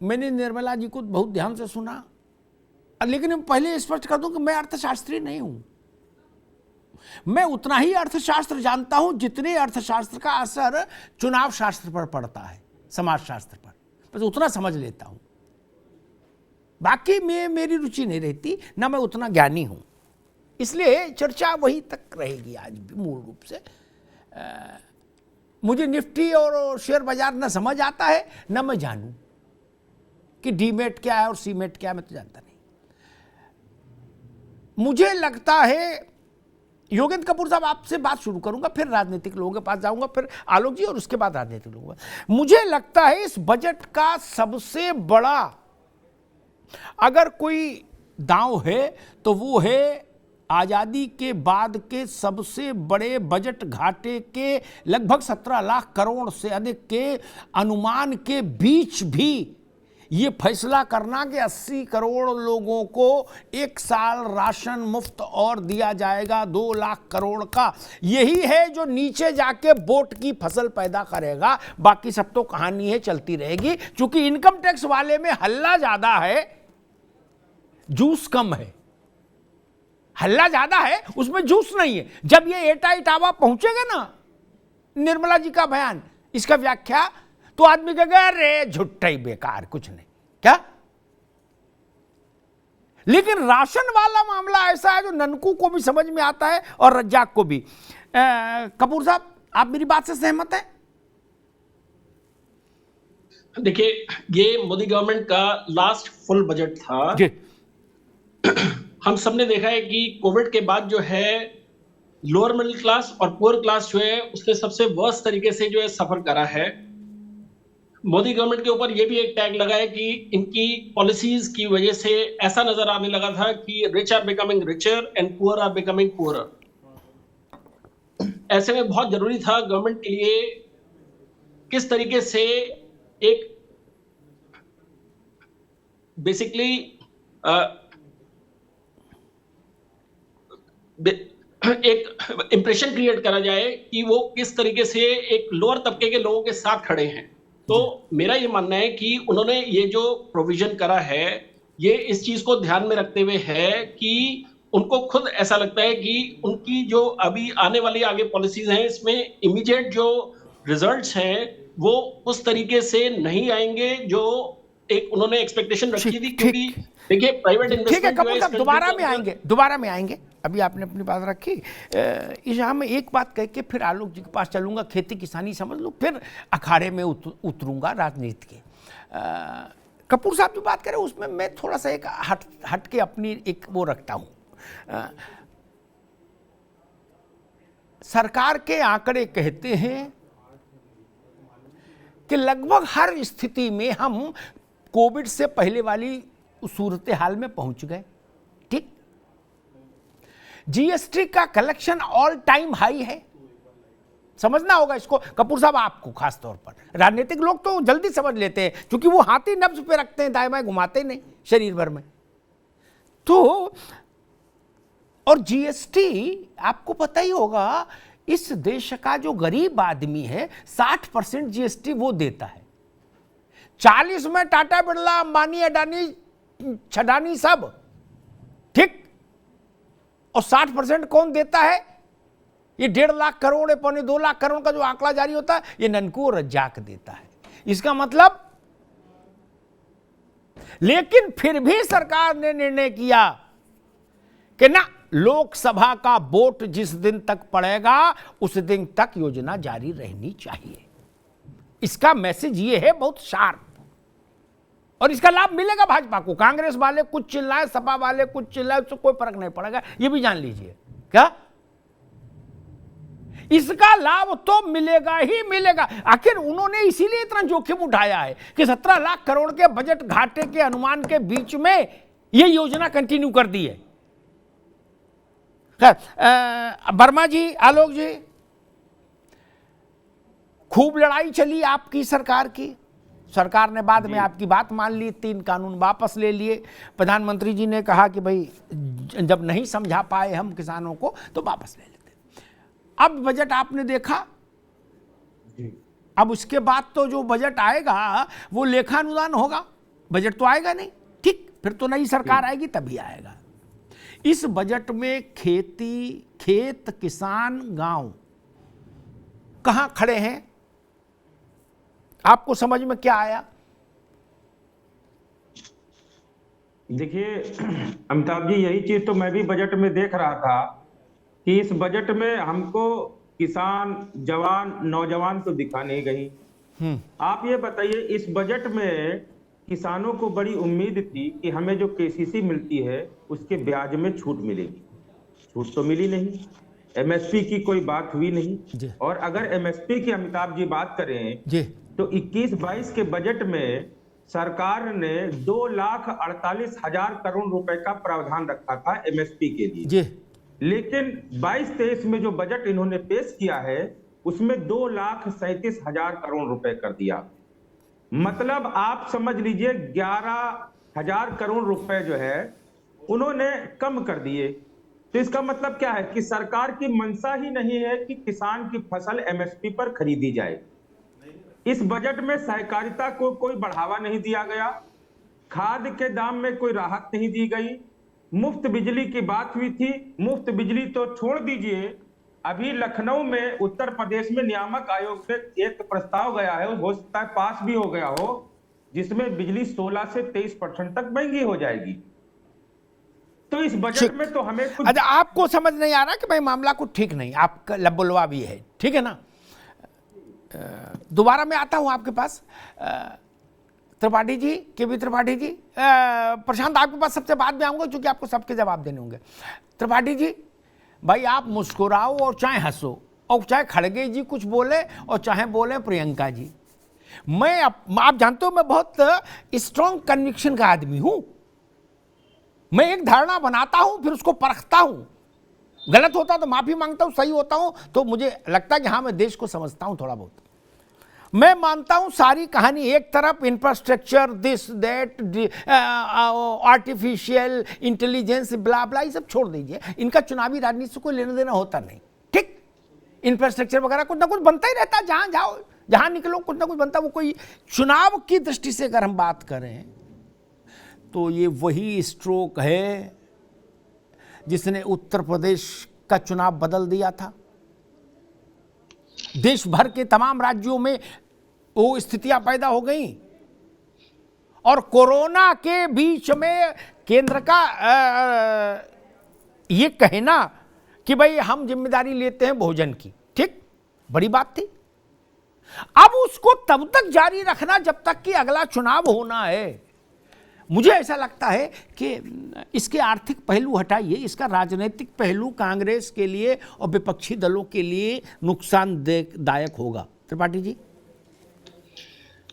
मैंने निर्मला जी को बहुत ध्यान से सुना, लेकिन मैं पहले स्पष्ट कर दूं कि मैं अर्थशास्त्री नहीं हूं। मैं उतना ही अर्थशास्त्र जानता हूं जितने अर्थशास्त्र का असर चुनाव शास्त्र पर पड़ता है, समाजशास्त्र पर, बस उतना समझ लेता हूं। बाकी में मेरी रुचि नहीं रहती, ना मैं उतना ज्ञानी हूं, इसलिए चर्चा वही तक रहेगी आज भी। मूल रूप से मुझे निफ्टी और शेयर बाजार ना समझ आता है, ना मैं जानूं कि डीमेट क्या है और सीमेट क्या है, मैं तो जानता नहीं। मुझे लगता है, योगेंद्र कपूर साहब आपसे बात शुरू करूंगा, फिर राजनीतिक लोगों के पास जाऊंगा, फिर आलोक जी, और उसके बाद राजनीतिक लोगों का। मुझे लगता है इस बजट का सबसे बड़ा अगर कोई दांव है तो वो है आजादी के बाद के सबसे बड़े बजट घाटे के लगभग 17 लाख करोड़ से अधिक के अनुमान के बीच भी ये फैसला करना कि 80 करोड़ लोगों को एक साल राशन मुफ्त और दिया जाएगा 2 लाख करोड़ का। यही है जो नीचे जाके वोट की फसल पैदा करेगा। बाकी सब तो कहानी है, चलती रहेगी। क्योंकि इनकम टैक्स वाले में हल्ला ज्यादा है, जूस कम है। हल्ला ज्यादा है, उसमें जूस नहीं है। जब ये एटा इटावा पहुंचेगा ना, निर्मला जी का बयान, इसका व्याख्या, तो आदमी कहेगा अरे झुट्टा ही बेकार, कुछ नहीं क्या। लेकिन राशन वाला मामला ऐसा है जो ननकू को भी समझ में आता है और रज्जाक को भी। कपूर साहब, आप मेरी बात से सहमत हैं? देखिए, ये मोदी गवर्नमेंट का लास्ट फुल बजट था जी। हम सबने देखा है कि कोविड के बाद जो है लोअर मिडिल क्लास और पुअर क्लास जो है उसने सबसे वर्स्ट तरीके से जो है सफर करा है। मोदी गवर्नमेंट के ऊपर यह भी एक टैग लगा है कि इनकी पॉलिसीज की वजह से ऐसा नजर आने लगा था कि rich are becoming richer and poor are becoming poorer. ऐसे में बहुत जरूरी था गवर्नमेंट के लिए किस तरीके से एक बेसिकली एक इंप्रेशन क्रिएट करा जाए कि वो किस तरीके से एक लोअर तबके के लोगों के साथ खड़े हैं। तो मेरा ये मानना है कि उन्होंने ये जो प्रोविजन करा है, ये इस चीज को ध्यान में रखते हुए है कि उनको खुद ऐसा लगता है कि उनकी जो अभी आने वाली आगे पॉलिसीज हैं, इसमें इमीडिएट जो रिजल्ट्स हैं वो उस तरीके से नहीं आएंगे जो एक उन्होंने एक्सपेक्टेशन रखी थी। क्योंकि देखिए प्राइवेट इन्वेस्टमेंट दोबारा में आएंगे। अभी आपने अपनी बात रखी। यहाँ में एक बात कह के फिर आलोक जी के पास चलूंगा, खेती किसानी समझ लो, फिर अखाड़े में उतरूंगा राजनीति के। कपूर साहब जो बात करें उसमें मैं थोड़ा सा एक हट के अपनी एक वो रखता हूं। सरकार के आंकड़े कहते हैं कि लगभग हर स्थिति में हम कोविड से पहले वाली सूरत हाल में पहुंच गए। ठीक, जीएसटी का कलेक्शन ऑल टाइम हाई है। समझना होगा इसको कपूर साहब, आपको खास तौर पर। राजनीतिक लोग तो जल्दी समझ लेते हैं क्योंकि वो हाथी नब्ज पे रखते हैं, दाएं बाएं घुमाते नहीं शरीर भर में। तो और जीएसटी आपको पता ही होगा, इस देश का जो गरीब आदमी है 60% जीएसटी वो देता है। 40 में टाटा बिरला, अंबानी, अडानी, छडानी सब, ठीक। और 60% कौन देता है? ये 1.5 लाख करोड़, 1.25-2 लाख करोड़ का जो आंकड़ा जारी होता है, ये ननकू और रज्जाक देता है। इसका मतलब, लेकिन फिर भी सरकार ने निर्णय किया कि ना, लोकसभा का वोट जिस दिन तक पड़ेगा उस दिन तक योजना जारी रहनी चाहिए। इसका मैसेज ये है बहुत शार्प, और इसका लाभ मिलेगा भाजपा को। कांग्रेस वाले कुछ चिल्लाए, सपा वाले कुछ चिल्लाए, उससे कोई फर्क नहीं पड़ेगा, ये भी जान लीजिए। क्या इसका लाभ तो मिलेगा ही मिलेगा। आखिर उन्होंने इसीलिए इतना जोखिम उठाया है कि 17 लाख करोड़ के बजट घाटे के अनुमान के बीच में यह योजना कंटिन्यू कर दी है। वर्मा जी, आलोक जी, खूब लड़ाई चली आपकी सरकार की। सरकार ने बाद में आपकी बात मान ली, 3 कानून वापस ले लिए। प्रधानमंत्री जी ने कहा कि भाई जब नहीं समझा पाए हम किसानों को तो वापस ले लेते। अब बजट आपने देखा, अब उसके बाद तो जो बजट आएगा वो लेखा अनुदान होगा। बजट तो आएगा नहीं, ठीक, फिर तो नई सरकार आएगी तभी आएगा। इस बजट में खेती, खेत, किसान, गांव कहां खड़े हैं? आपको समझ में क्या आया? देखिए अमिताभ जी, यही चीज तो मैं भी बजट में देख रहा था कि इस बजट में हमको किसान, जवान, नौजवान तो दिखा नहीं गई। आप ये बताइए, इस बजट में किसानों को बड़ी उम्मीद थी कि हमें जो केसीसी मिलती है उसके ब्याज में छूट मिलेगी। छूट तो मिली नहीं, एमएसपी की कोई बात हुई नहीं। और अगर एमएसपी की अमिताभ जी बात करें तो 21-22 के बजट में सरकार ने 2,48,000 करोड़ रुपए का प्रावधान रखा था एमएसपी के लिए, लेकिन 22-23 में जो बजट इन्होंने पेश किया है उसमें 2,37,000 करोड़ रुपए कर दिया। मतलब आप समझ लीजिए 11,000 करोड़ रुपए जो है उन्होंने कम कर दिए। तो इसका मतलब क्या है कि सरकार की मंशा ही नहीं है कि किसान की फसल एमएसपी पर खरीदी जाए। इस बजट में सहकारिता को कोई बढ़ावा नहीं दिया गया, खाद के दाम में कोई राहत नहीं दी गई, मुफ्त बिजली की बात हुई थी, मुफ्त बिजली तो छोड़ दीजिए, अभी लखनऊ में उत्तर प्रदेश में नियामक आयोग से एक प्रस्ताव गया है, हो सकता है पास भी हो गया हो, जिसमें बिजली 16 से 23% तक महंगी हो जाएगी। तो इस बजट में तो हमें कुछ... अच्छा, आपको समझ नहीं आ रहा कि भाई मामला कुछ ठीक नहीं, आपका लबुलवा भी है, ठीक है ना? दोबारा मैं आता हूं आपके पास। त्रिपाठी जी, केबी त्रिपाठी जी, प्रशांत आपके पास सबसे बाद में आऊंगा क्योंकि आपको सबके जवाब देने होंगे। त्रिपाठी जी, भाई आप मुस्कुराओ और चाहे हंसो, और चाहे खड़गे जी कुछ बोले और चाहे बोले प्रियंका जी, आप जानते हो मैं बहुत स्ट्रॉन्ग कन्विक्शन का आदमी हूं। मैं एक धारणा बनाता हूं, फिर उसको परखता हूं, गलत होता तो माफी मांगता हूं, सही होता हूं तो मुझे लगता है कि हाँ मैं देश को समझता हूं थोड़ा बहुत। मैं मानता हूं सारी कहानी एक तरफ, infrastructure, this that, artificial intelligence, blah blah, ये सब छोड़ दीजिए, इनका चुनावी राजनीति से कोई लेना देना होता नहीं, ठीक? इंफ्रास्ट्रक्चर वगैरह कुछ ना कुछ बनता ही रहता, जहां जाओ जहां निकलो कुछ ना कुछ बनता। वो कोई चुनाव की दृष्टि से अगर हम बात करें तो ये वही स्ट्रोक है जिसने उत्तर प्रदेश का चुनाव बदल दिया था। देश भर के तमाम राज्यों में वो स्थितियां पैदा हो गई और कोरोना के बीच में केंद्र का ये कहना कि भाई हम जिम्मेदारी लेते हैं भोजन की, ठीक, बड़ी बात थी। अब उसको तब तक जारी रखना जब तक कि अगला चुनाव होना है। मुझे ऐसा लगता है कि इसके आर्थिक पहलू हटाइए, इसका राजनीतिक पहलू कांग्रेस के लिए और विपक्षी दलों के लिए नुकसानदायक होगा। त्रिपाठी जी।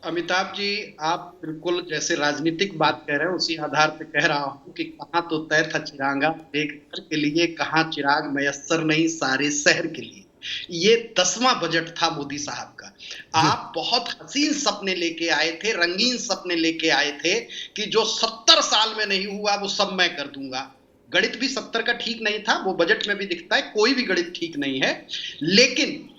अमिताभ जी, आप बिल्कुल जैसे राजनीतिक बात कह रहे हैं उसी आधार पे कह रहा हूं कि कहां तो तय था चिरागा एक घर के लिए, कहां चिराग मयस्सर नहीं सारे शहर के लिए। ये 10वां बजट था मोदी साहब का। आप बहुत हसीन सपने लेके आए थे, रंगीन सपने लेके आए थे कि जो 70 साल में नहीं हुआ वो सब मैं कर दूंगा। गणित भी 70 का ठीक नहीं था, वो बजट में भी दिखता है, कोई भी गणित ठीक नहीं है, लेकिन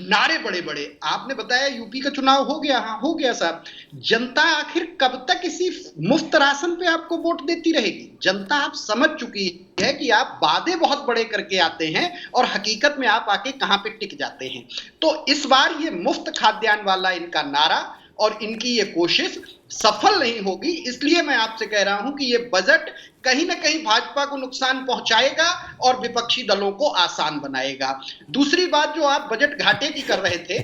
नारे बड़े बड़े। आपने बताया यूपी का चुनाव हो गया, हाँ हो गया साहब। जनता आखिर कब तक इसी मुफ्त राशन पे आपको वोट देती रहेगी? जनता आप समझ चुकी है कि आप वादे बहुत बड़े करके आते हैं और हकीकत में आप आके कहां पे टिक जाते हैं। तो इस बार ये मुफ्त खाद्यान्न वाला इनका नारा और इनकी ये कोशिश सफल नहीं होगी। इसलिए मैं आपसे कह रहा हूं कि ये बजट कहीं ना कहीं भाजपा को नुकसान पहुंचाएगा और विपक्षी दलों को आसान बनाएगा। दूसरी बात जो आप बजट घाटे की कर रहे थे,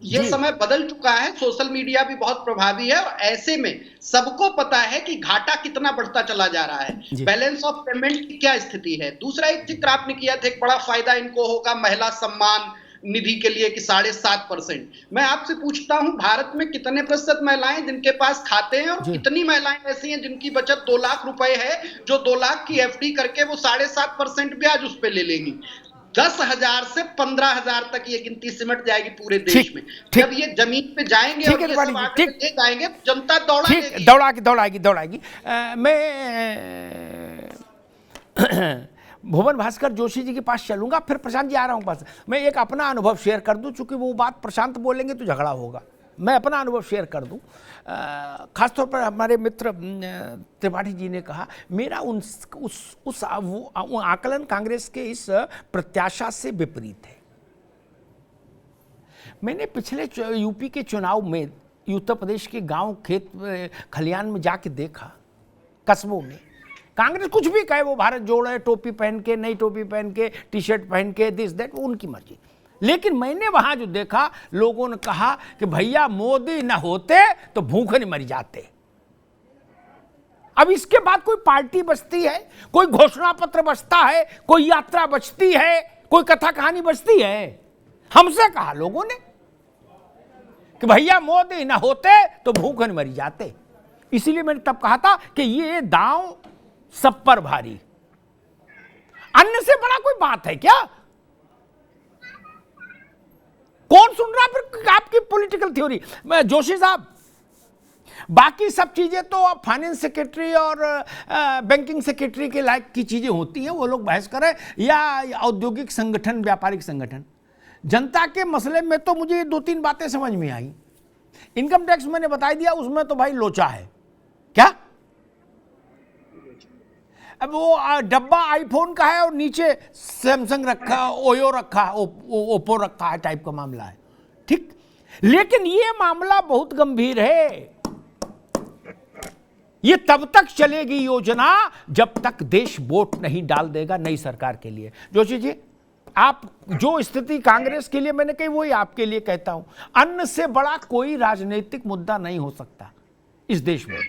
ये समय बदल चुका है, सोशल मीडिया भी बहुत प्रभावी है और ऐसे में सबको पता है कि घाटा कितना बढ़ता चला जा रहा है, बैलेंस ऑफ पेमेंट की क्या स्थिति है। दूसरा एक जिक्र आपने किया था, एक बड़ा फायदा इनको होगा महिला सम्मान निधि के लिए कि 7.5%। मैं आपसे पूछता हूं भारत में कितने प्रतिशत महिलाएं जिनके पास खाते हैं और कितनी महिलाएं ऐसी हैं जिनकी बचत 2 लाख रुपए है, जो 2 लाख की एफडी करके वो 7.5% ब्याज उस पर ले लेंगी। 10,000 से 15,000 तक ये गिनती सिमट जाएगी पूरे देश में। जब ये जमीन पे जाएंगे और ये सब आंकड़े ले जाएंगे, जनता दौड़ाएगी। मैं भुवन भास्कर जोशी जी के पास चलूंगा, फिर प्रशांत जी आ रहा हूं पास। मैं एक अपना अनुभव शेयर कर दूं, चूंकि वो बात प्रशांत बोलेंगे तो झगड़ा होगा। मैं अपना अनुभव शेयर कर दूं, खासतौर पर हमारे मित्र त्रिपाठी जी ने कहा, मेरा उस आकलन कांग्रेस के इस प्रत्याशा से विपरीत है। मैंने पिछले यूपी के चुनाव में उत्तर प्रदेश के गांव खेत खलियान में जाके देखा, कस्बों में कांग्रेस कुछ भी कहे, वो भारत जोड़ो है, टोपी पहन के, नई टोपी पहन के, टी शर्ट पहन के, दिस दैट, वो उनकी मर्जी। लेकिन मैंने वहां जो देखा, लोगों ने कहा कि भैया मोदी न होते तो भूखे नहीं मर जाते। अब इसके बाद कोई पार्टी बचती है, कोई घोषणा पत्र बचता है, कोई यात्रा बचती है, कोई कथा कहानी बचती है? हमसे कहा लोगों ने कि भैया मोदी न होते तो भूखे नहीं मर जाते। इसीलिए मैंने तब कहा था कि ये दांव सब पर भारी। अन्न से बड़ा कोई बात है क्या? कौन सुन रहा फिर आपकी पॉलिटिकल थ्योरी? मैं जोशी साहब, बाकी सब चीजें तो फाइनेंस सेक्रेटरी और बैंकिंग सेक्रेटरी के लायक की चीजें होती हैं, वो लोग बहस करें, या औद्योगिक संगठन, व्यापारिक संगठन। जनता के मसले में तो मुझे 2-3 बातें समझ में आई। इनकम टैक्स मैंने बता दिया, उसमें तो भाई लोचा है। क्या? अब वो डब्बा आईफोन का है और नीचे सैमसंग रखा, ओयो रखा, ओप्पो रखा है, टाइप का मामला है, ठीक। लेकिन ये मामला बहुत गंभीर है। ये तब तक चलेगी योजना जब तक देश वोट नहीं डाल देगा नई सरकार के लिए। जोशी जी, आप जो स्थिति कांग्रेस के लिए मैंने कही, वही आपके लिए कहता हूं। अन्न से बड़ा कोई राजनीतिक मुद्दा नहीं हो सकता इस देश में।